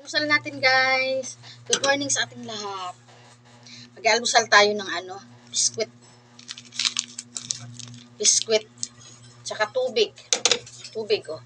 Almusal natin, guys. Good morning sa ating lahat. Mag-almusal tayo ng biskwit. Biskwit. Tsaka tubig. Tubig, oh.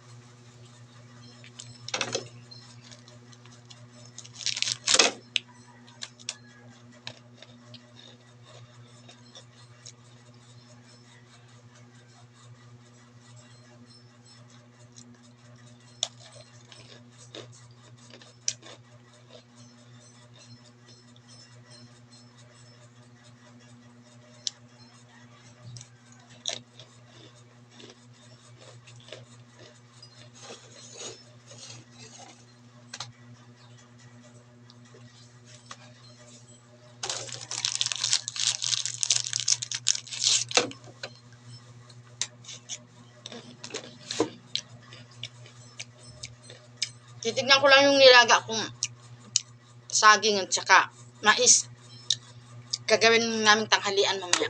Titignan ko lang yung nilaga kong saging at saka mais. Gagawin namin tanghalian mamaya.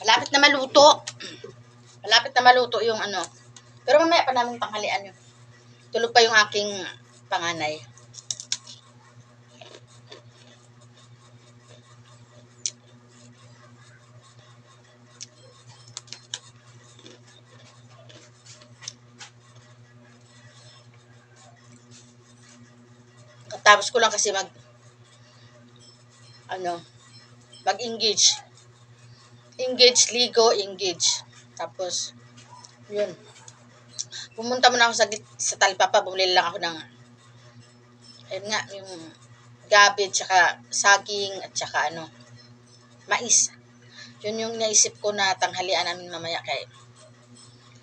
Malapit na maluto. Malapit na maluto yung Pero mamaya pa namin tanghalian yun. Tulog pa yung aking panganay. Tapos ko lang kasi mag-engage. Engage, ligo, engage. Tapos, yun. Pumunta muna ako sa Talipapa, bumili lang ako ng, ayun nga, yung gabi, tsaka saging, at tsaka mais. Yun yung naisip ko na tanghalian namin mamaya kay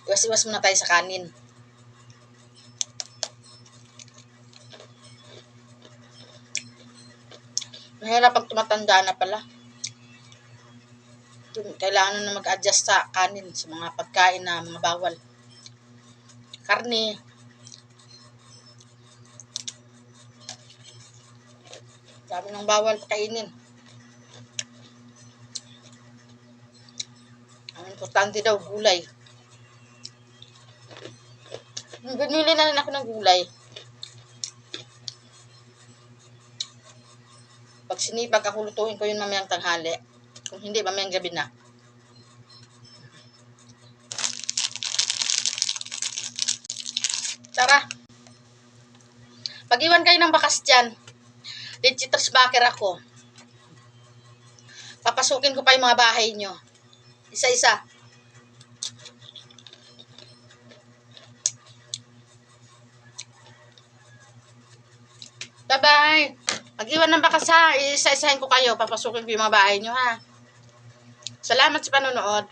iwas-iwas muna tayo sa kanin. Mahirap pag tumatanda na pala. Kailangan na mag-adjust sa kanin, sa mga pagkain na mga bawal. Karne. Dami ng bawal kainin. Ang importante daw, gulay. Binili na rin ako ng gulay. Pag sinipag ako, lutuin ko yun mamayang tanghali. Kung hindi, mamayang gabi na. Tara. Pag-iwan kayo ng bakas dyan, legit backer ako. Papasukin ko pa yung mga bahay nyo. Isa-isa. Bye-bye. Pag-iwan ng bakas ha, isa-isahin ko kayo. Papasukin ko yung mga bahay nyo ha. Salamat sa panonood.